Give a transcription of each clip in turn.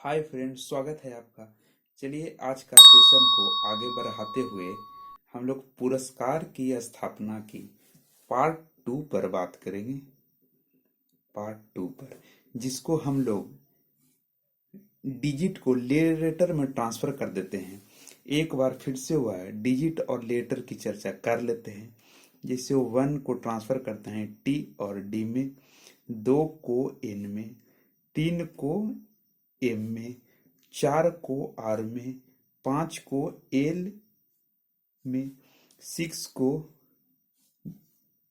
Hi friends, स्वागत है आपका। चलिए आज का सेशन को आगे बढ़ाते हुए हम लोग पुरस्कार की स्थापना की पार्ट 2 पर बात करेंगे। पार्ट 2 पर जिसको हम लोग डिजिट को लेटर में ट्रांसफर कर देते हैं। एक बार फिर से हुआ है, डिजिट और लेटर की चर्चा कर लेते हैं। जैसे 1 को ट्रांसफर करते हैं टी और डी में, 2 को एन में, 3 को एम में, 4 को आर में, 5 को एल में, 6 को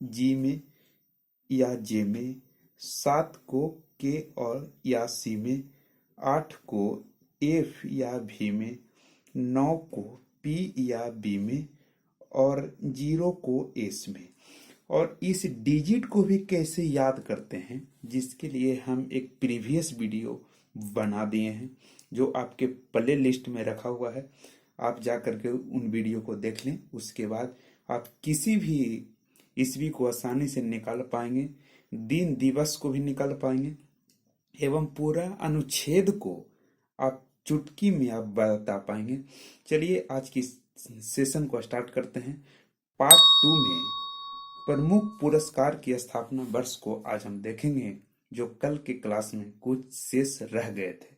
जी में या जे में, 7 को के और या सी में, 8 को एफ या भी में, 9 को पी या बी में और 0 को एस में। और इस डिजिट को भी कैसे याद करते हैं, जिसके लिए हम एक प्रीवियस वीडियो बना दिए हैं जो आपके प्ले लिस्ट में रखा हुआ है। आप जा करके उन वीडियो को देख लें। उसके बाद आप किसी भी ईस्वी को आसानी से निकाल पाएंगे, दिन दिवस को भी निकाल पाएंगे एवं पूरा अनुच्छेद को आप चुटकी में आप बता पाएंगे। चलिए आज की सेशन को स्टार्ट करते हैं। पार्ट 2 में प्रमुख पुरस्कार की स्थापना वर्ष को आज हम देखेंगे, जो कल के क्लास में कुछ शेष रह गए थे।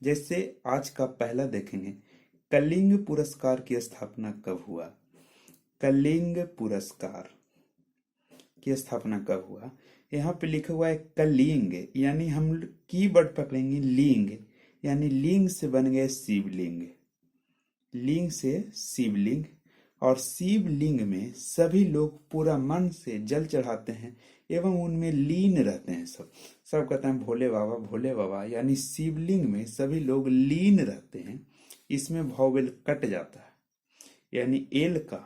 जैसे आज का पहला देखेंगे, कलिंग पुरस्कार की स्थापना कब हुआ। कलिंग पुरस्कार की स्थापना कब हुआ। यहाँ पे लिखा हुआ है कलिंग, यानी हम कीवर्ड पकड़ेंगे लिंग, यानी लिंग से बन गए शिवलिंग। लिंग से शिवलिंग, और शिवलिंग में सभी लोग पूरा मन से जल चढ़ाते हैं एवं उनमें लीन रहते हैं। सब सब कहते हैं भोले बाबा भोले बाबा, यानी शिवलिंग में सभी लोग लीन रहते हैं। इसमें वॉवेल कट जाता है, यानी एल का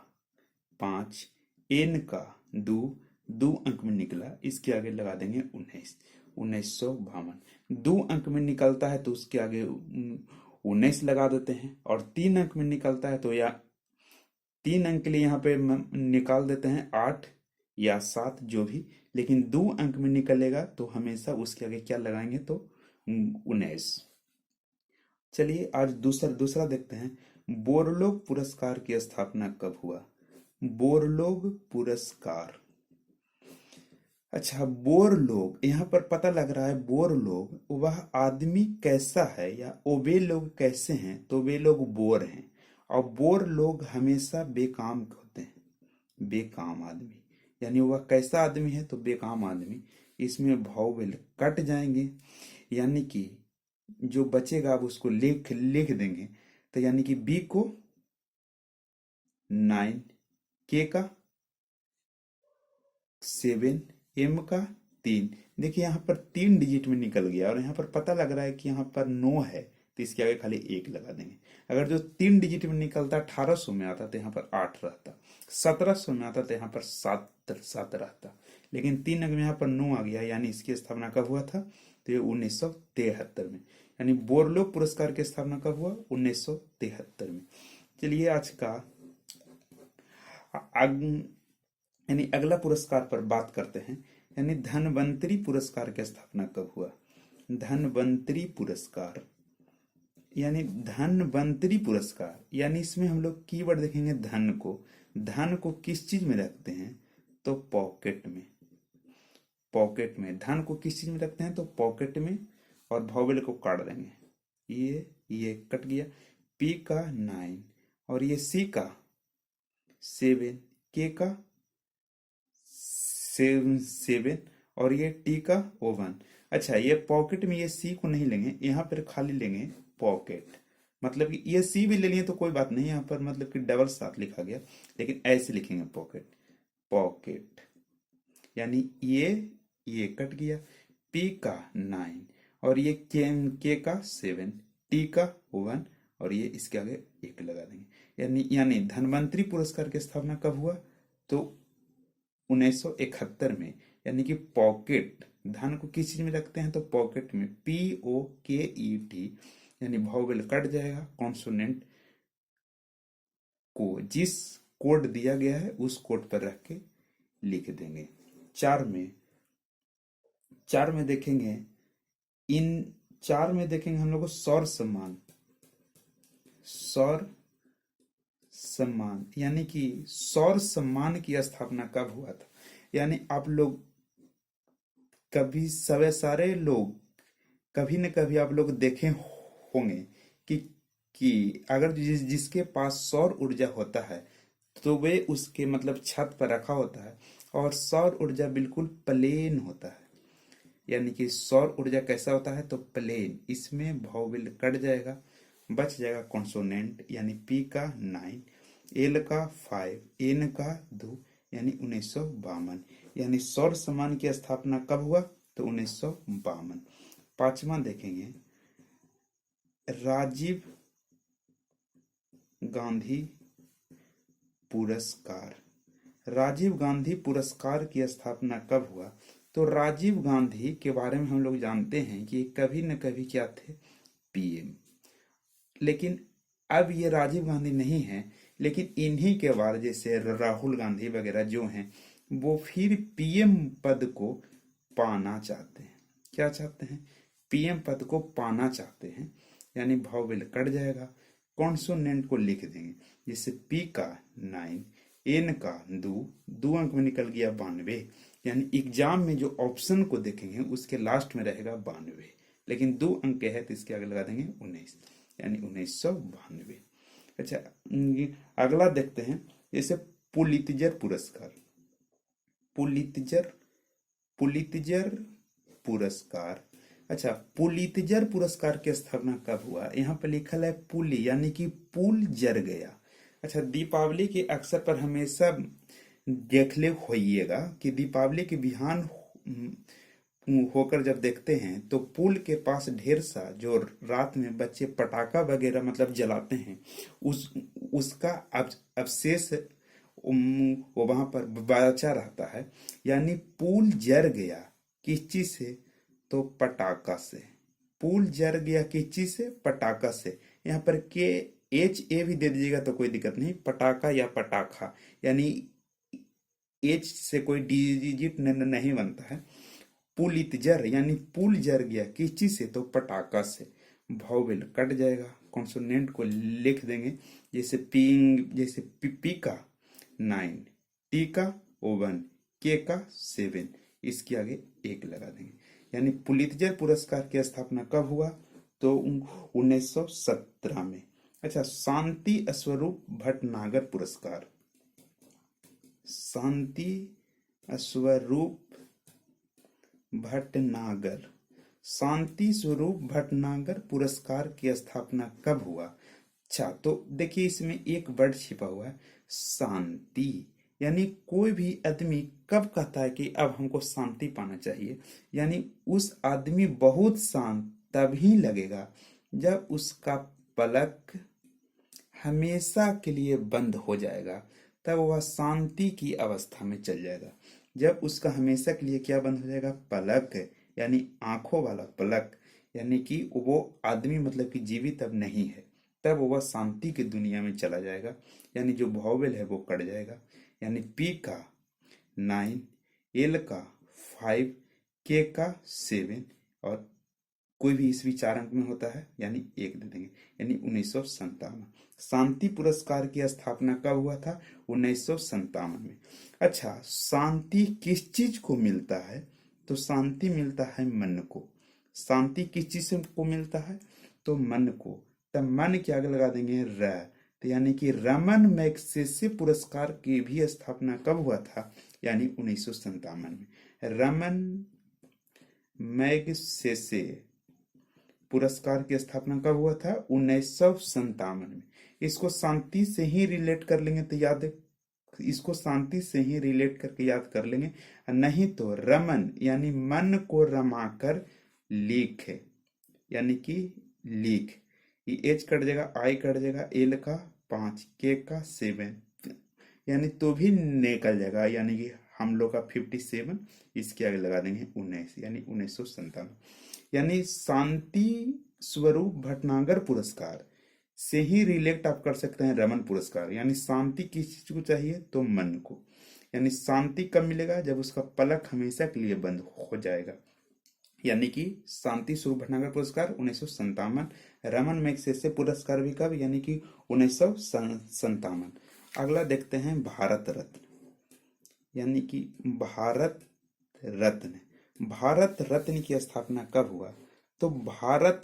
5, एन का 2, 2 अंक में निकला, इसके आगे लगा देंगे 19, 1952। 2 अंक में निकलता है तो उसके आगे 19 लगा देते हैं, और 3 अंक में निकलता है तो या 3 अंक के लिए यहाँ पे निकाल देते हैं 8 या 7 जो भी, लेकिन 2 अंक में निकलेगा तो हमेशा उसके आगे क्या लगाएंगे तो 19। चलिए आज दूसरा दूसरा देखते हैं, बोरलोग पुरस्कार की स्थापना कब हुआ। बोरलोग पुरस्कार, अच्छा बोरलोग, यहाँ पर पता लग रहा है बोरलोग वह आदमी कैसा है या वे लोग कैसे हैं, तो वे लोग बोर हैं। और बोर लोग हमेशा बेकाम होते हैं, बेकाम आदमी, यानी वह कैसा आदमी है तो बेकाम आदमी। इसमें वॉवेल कट जाएंगे, यानी कि जो बचेगा आप उसको लिख लिख देंगे। तो यानी कि बी को 9, के का 7, एम का 3। देखिए यहाँ पर 3 डिजिट में निकल गया, और यहाँ पर पता लग रहा है कि यहाँ पर 9 है तो इसके आगे खाली 1 लगा देंगे। अगर जो 3 डिजिट में निकलता 1800 में आता तो यहाँ पर 8 रहता, 1700 में आता तो यहाँ पर 7 रहता, लेकिन 3 अंक में यहाँ पर 9 आ गया, यानी इसकी स्थापना कब हुआ था तो ये 1973 में। यानी बोरलोग पुरस्कार की स्थापना कब हुआ, 1973 में। चलिए आज का यानी अगला पुरस्कार पर बात करते हैं, यानी धनवंतरी पुरस्कार की स्थापना कब हुआ। धनवंतरी पुरस्कार, यानी धनवंतरी पुरस्कार, यानी इसमें हम लोग कीवर्ड देखेंगे धन को। धन को किस चीज में रखते हैं तो पॉकेट में। पॉकेट में धन को किस चीज में रखते हैं तो पॉकेट में, और वॉवेल को काट देंगे। ये कट गया। पी का 9, और ये सी का 7, के का 7, और ये टी का 1। अच्छा, ये पॉकेट में ये सी को नहीं लेंगे, यहाँ पर खाली लेंगे पॉकेट। मतलब कि ये सी भी ले लिए तो कोई बात नहीं, यहाँ पर मतलब कि डबल साथ लिखा गया, लेकिन ऐसे लिखेंगे पॉकेट। पॉकेट यानी ये कट गया। पी का 9, और ये के का 7, टी का 1, और ये इसके आगे 1 लगा देंगे। यानी धनवंतरी पुरस्कार की स्थापना कब हुआ तो 1971 में। यानी कि पॉकेट, धन को किस चीज में रखते हैं तो पॉकेट में, POKET, यानी वॉवेल कट जाएगा, कॉन्सोनेंट को जिस कोड दिया गया है उस कोड पर रख के लिख देंगे। 4 में देखेंगे, इन 4 में देखेंगे हम लोग को सौर सम्मान। सौर सम्मान यानी कि सौर सम्मान की स्थापना कब हुआ था? यानी आप लोग कभी सारे लोग कभी न कभी आप लोग देखे होंगे कि अगर जिसके पास सौर ऊर्जा होता है तो वे उसके मतलब छत पर रखा होता है और सौर ऊर्जा बिल्कुल प्लेन होता है। यानी कि सौर ऊर्जा कैसा होता है? तो प्लेन। इसमें वॉवेल कट जाएगा, बच जाएगा कॉन्सोनेंट यानी पी का 9, एल का 5, एन का 2 यानी 1952। यानी सौर सम्मान की स्थापना कब हुआ? तो 1952। 5वां देखेंगे राजीव गांधी पुरस्कार। राजीव गांधी पुरस्कार की स्थापना कब हुआ? तो राजीव गांधी के बारे में हम लोग जानते हैं कि कभी न कभी क्या थे? पीएम। लेकिन अब ये राजीव गांधी नहीं है, लेकिन इन्हीं के बाद जैसे राहुल गांधी वगैरह जो हैं वो फिर पीएम पद को पाना चाहते हैं। क्या चाहते हैं? पीएम पद को पाना चाहते हैं। यानी वॉवेल कट जाएगा, कॉन्सोनेंट को लिख देंगे। जैसे पी का 9, एन का 2 अंक में निकल गया 92। यानी एग्जाम में जो ऑप्शन को देखेंगे उसके लास्ट में रहेगा 92, लेकिन 2 अंक है तो इसके आगे लगा देंगे 19 यानी 1992। अच्छा, अगला देखते हैं जैसे पुलित्जर पुरस्कार। पुलित्जर पुलित्जर पुरस्कार। अच्छा, पुलित्जर पुरस्कार की स्थापना कब हुआ? यहाँ पर लिखा है पुली यानी कि पुल जर गया। अच्छा, दीपावली के अवसर पर हमेशा देख ले होइएगा कि दीपावली के बिहान होकर जब देखते हैं तो पुल के पास ढेर सा जो रात में बच्चे पटाखा वगैरह मतलब जलाते हैं उसका अवशेष वो वहां पर बचा रहता है। यानी पुल जर गया किस चीज से? तो पटाखा से। पुल जर गया किस चीज से? पटाखा से। यहाँ पर के एच ए भी दे दीजिएगा तो कोई दिक्कत नहीं, पटाखा या पटाखा यानी एच से कोई डिजिट नहीं बनता है। पुलित्जर यानी पुल जर गया किस चीज से? तो पटाखा से। वॉवेल कट जाएगा, कॉन्सोनेंट को लिख देंगे। जैसे जैसे पी का 9, टी का 1, के का 7, इसके आगे 1 लगा देंगे। यानी पुलित्जर पुरस्कार की स्थापना कब हुआ? तो 1917 में। अच्छा, शांति स्वरूप भटनागर पुरस्कार। शांति स्वरूप भटनागर। शांति स्वरूप भटनागर पुरस्कार की स्थापना कब हुआ? अच्छा, तो देखिए इसमें एक वर्ड छिपा हुआ है, शांति। यानी कोई भी आदमी कब कहता है कि अब हमको शांति पाना चाहिए? यानी उस आदमी बहुत शांत तभी लगेगा जब उसका पलक हमेशा के लिए बंद हो जाएगा, तब वह शांति की अवस्था में चल जाएगा। जब उसका हमेशा के लिए क्या बंद हो जाएगा? पलक यानी आंखों वाला पलक। यानी कि वो आदमी मतलब कि जीवित अब नहीं है, तब वह शांति की दुनिया में चला जाएगा। यानी जो वॉवेल है वो कट जाएगा। यानी पी का 9, एल का 5, के का 7 और कोई भी इस 4 अंक में होता है यानी 1 दे देंगे। यानी 1957। शांति पुरस्कार की स्थापना कब हुआ था? 1957 में। अच्छा, शांति किस चीज को मिलता है? तो शांति मिलता है मन को। शांति किस चीज को मिलता है? तो मन को। तब मन के आगे लगा देंगे र। तो यानी कि रमन मैग्सेसे पुरस्कार की भी स्थापना कब हुआ था? यानी 1957 में। रमन मैग्सेसे पुरस्कार की स्थापना कब हुआ था? 1957 में। इसको शांति से ही रिलेट कर लेंगे तो इसको शांति से ही रिलेट करके याद कर लेंगे। नहीं तो रमन यानी मन को रमाकर लिख, यानी कि लिख। ये एच कट जाएगा, आई कट जाएगा, एल का 5, के का 7 यानी तो भी निकल जाएगा। यानी कि हम लोग का 57 इसके आगे लगा देंगे 19 यानी 1957। यानी शांति स्वरूप भटनागर पुरस्कार से ही रिलेट आप कर सकते हैं रमन पुरस्कार। यानी शांति किस चीज को चाहिए? तो मन को। यानी शांति कब मिलेगा? जब उसका पलक हमेशा के लिए बंद हो जाएगा। यानी कि शांति स्वरूप भटनागर पुरस्कार 1957। रमन मैग्सेसे पुरस्कार भी कब, यानी कि 1957। अगला देखते हैं भारत रत्न, यानी कि भारत रत्न। भारत रत्न की स्थापना कब हुआ? तो भारत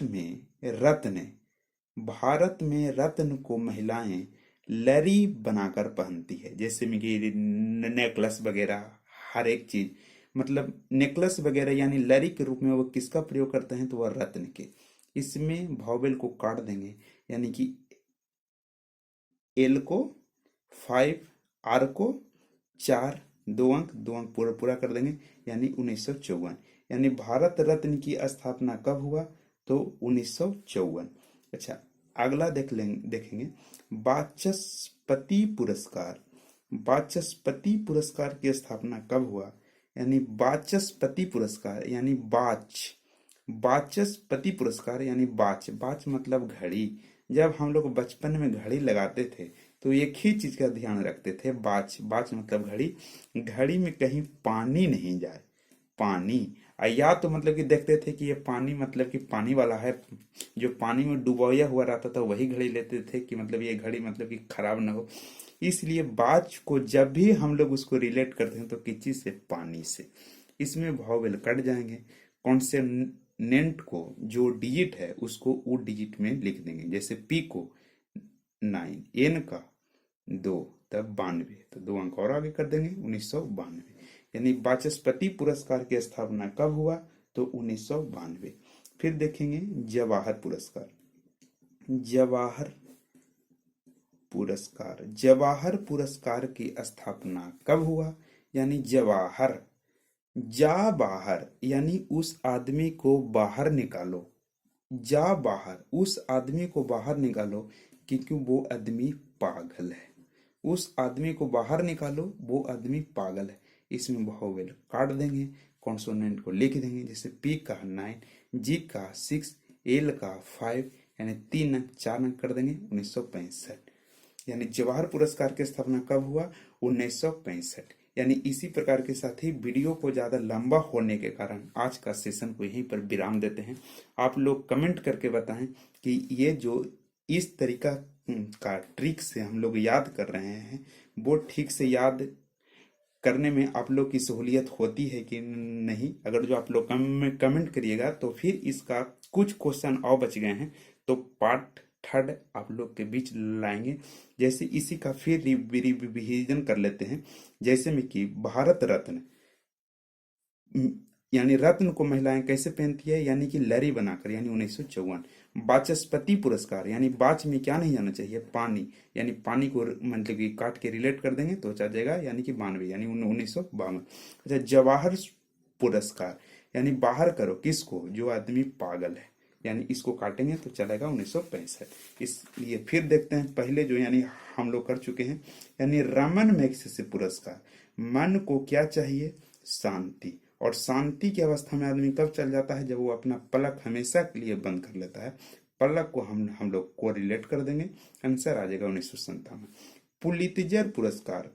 में रत्न को महिलाएं लरी बनाकर पहनती है, जैसे में कि नेकलेस वगैरह, हर एक चीज, मतलब नेकलेस वगैरह, यानी लरी के रूप में वो किसका प्रयोग करते हैं? तो वह रत्न के। इसमें वॉवेल को काट देंगे, यानी कि एल को 5, आर को 4, 2 अंक पूरा पूरा कर देंगे, यानी 1954। यानी भारत रत्न की स्थापना कब हुआ? तो 1954। अच्छा, अगला देखेंगे वाचस्पति पुरस्कार। वाचस्पति पुरस्कार की स्थापना कब हुआ? यानी वाचस्पति पुरस्कार यानी वाचस्पति पुरस्कार यानी बाच मतलब घड़ी। जब हम लोग बचपन में घड़ी लगाते थे तो एक ही चीज का ध्यान रखते थे, बाच मतलब घड़ी, घड़ी में कहीं पानी नहीं जाए, पानी। या तो मतलब कि देखते थे कि ये पानी मतलब कि पानी वाला है, जो पानी में डुबोया हुआ रहता था वही घड़ी लेते थे, कि मतलब ये घड़ी मतलब कि खराब ना हो। इसलिए बाच को जब भी हम लोग उसको रिलेट करते हैं तो किस चीज से? पानी से। इसमें वॉवेल कट जाएंगे। कॉन्सोनेंट को जो डिजिट है उसको वो डिजिट में लिख देंगे, जैसे पी को 9, एन का 2, तब 92, तो 2 अंक और आगे कर देंगे, 1992। यानी वाचस्पति पुरस्कार की स्थापना कब हुआ? तो 1992। फिर देखेंगे जवाहर पुरस्कार। जवाहर पुरस्कार की स्थापना कब हुआ? यानी जवाहर, जा बाहर, यानी उस आदमी को बाहर निकालो। जा बाहर, उस आदमी को बाहर निकालो क्योंकि वो आदमी पागल है। उस आदमी को बाहर निकालो, वो आदमी पागल है। इसमें वोवेल काट देंगे, कॉन्सोनेंट को लिख देंगे, जैसे पी का 9, जी का 6, एल का 5, यानी 3 अंक 4 अंक कर देंगे, 1965। यानी जवाहर पुरस्कार की स्थापना कब हुआ? 1965। यानी इसी प्रकार के साथ ही वीडियो को ज्यादा लंबा होने के कारण आज का सेशन को यहीं पर विराम देते हैं। आप लोग कमेंट करके बताएं कि ये जो इस तरीका का ट्रिक से हम लोग याद कर रहे हैं वो ठीक से याद करने में आप लोग की सहूलियत होती है कि नहीं। अगर जो आप लोग कमेंट करिएगा तो फिर इसका कुछ क्वेश्चन और बच गए हैं तो पार्ट 3 आप लोग के बीच लाएंगे। जैसे इसी का फिर रिविजन कर लेते हैं, जैसे में कि भारत रत्न, यानी रत्न को महिलाएं कैसे पहनती है? यानी कि लरी बनाकर, यानी 1954। वाचस्पति पुरस्कार, यानी बाच में क्या नहीं जाना चाहिए? पानी, यानी पानी को मतलब कि काट के रिलेट कर देंगे तो चल जाएगा, यानी कि 92, यानी 1952। अच्छा, जवाहर पुरस्कार, यानी बाहर करो किसको? जो आदमी पागल है, यानी इसको काटेंगे तो चलेगा 1965। इसलिए फिर देखते हैं पहले जो यानी हम लोग कर चुके हैं, यानी रमन मैग्सेसे पुरस्कार। मन को क्या चाहिए? शांति। और शांति की अवस्था में आदमी कब चल जाता है? जब वो अपना पलक हमेशा के लिए बंद कर लेता है। पलक को हम लोग को रिलेट कर देंगे, आंसर आ जाएगा 1957। पुलित्जर पुरस्कार,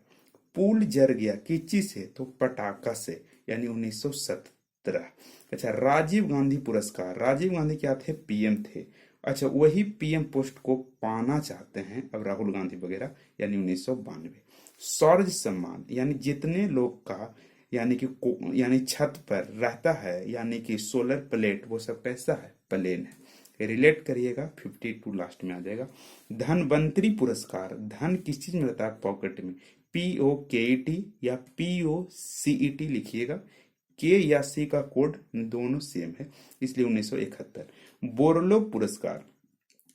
पुल जर गया किस चीज से? तो पटाखा से, यानी 1917। अच्छा, राजीव गांधी पुरस्कार, राजीव गांधी क्या थे? पीएम थे। अच्छा, वही पीएम पोस्ट को पाना चाहते हैं अब राहुल गांधी वगैरह, यानी 1992। सौर्य सम्मान, यानी जितने लोग का यानी छत पर रहता है, यानी कि सोलर प्लेट, वो सब कैसा है? प्लेन है। रिलेट करिएगा, 52 लास्ट में आ जाएगा। धनवंतरी पुरस्कार, धन किस चीज में रहता है? पॉकेट में। POKET या POCET लिखिएगा, के या सी का कोड दोनों सेम है, इसलिए 1971। बोरलोग पुरस्कार,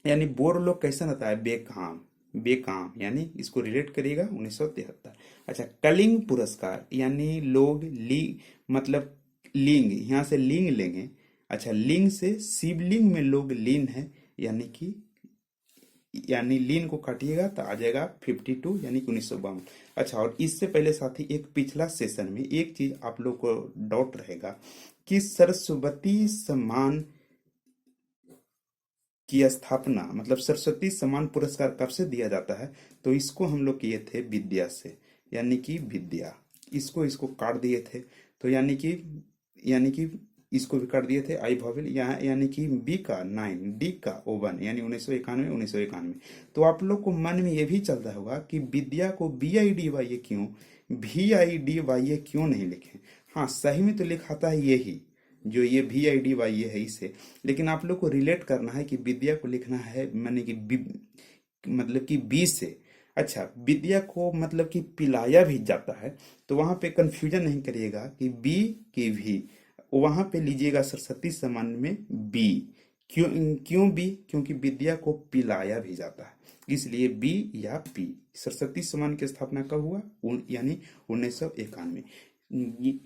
यानी बोरलोग कैसा रहता है? बेकाम, बेकाम, यानी इसको रिलेट करिएगा, 1973। अच्छा, कलिंग पुरस्कार, यानी लोग मतलब लिंग, यहाँ से लिंग लेंगे। अच्छा, लिंग से शिवलिंग में लोग लीन है, यानी लीन को काटिएगा तो आ जाएगा 52, यानी 1952। अच्छा, और इससे पहले साथी एक पिछला सेशन में एक चीज आप लोग को डाउट रहेगा कि सरस्वती सम्मान की स्थापना, मतलब सरस्वती सम्मान पुरस्कार कब से दिया जाता है? तो इसको हम लोग किए थे विद्या से, यानी कि विद्या, इसको काट दिए थे। तो यानी कि इसको भी कर दिए थे आई वॉवेल यहाँ, यानी कि बी का 9, डी का O1, यानी 1991। तो आप लोग को मन में ये भी चलता होगा कि विद्या को BIDYA क्यों, VIDYA क्यों नहीं लिखे। हाँ, सही में तो लिखाता है यही, जो ये VIDYA है इसे, लेकिन आप लोग को रिलेट करना है कि विद्या को लिखना है माने कि मतलब कि बी से। अच्छा, विद्या को मतलब कि पिलाया भी जाता है, तो वहां पे कंफ्यूजन नहीं करिएगा कि बी की भी, वहां पे लीजिएगा सरस्वती सम्मान में बी। क्यों, क्यों बी? क्योंकि विद्या को पिलाया भी जाता है, इसलिए बी या पी। सरस्वती सम्मान की स्थापना कब हुआ? यानी 1991।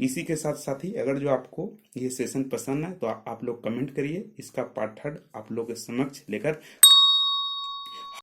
इसी के साथ साथ ही अगर जो आपको ये सेशन पसंद है तो आप लोग कमेंट करिए, इसका पार्ट थर्ड आप लोग के समक्ष लेकर